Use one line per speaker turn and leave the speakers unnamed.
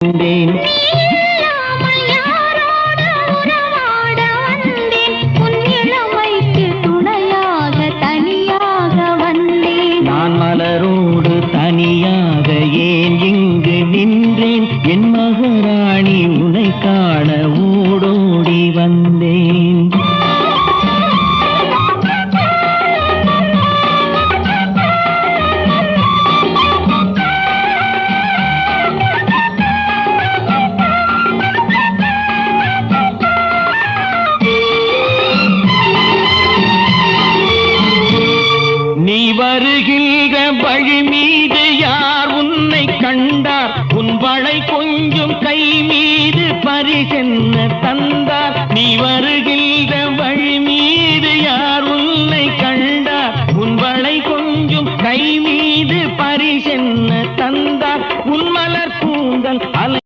வந்தேன். நான் மலரோடு தனியாக ஏன் இங்கு நின்றேன்? என் மகாராணி உன்னை காண ஓடோடி வந்தேன். நீ வருகின்ற வழி மீது யார் உன்னை கண்டார்? உன் வளை கொஞ்சம் கை மீது பரிசென்ன தந்தார்? நீ வருகின்ற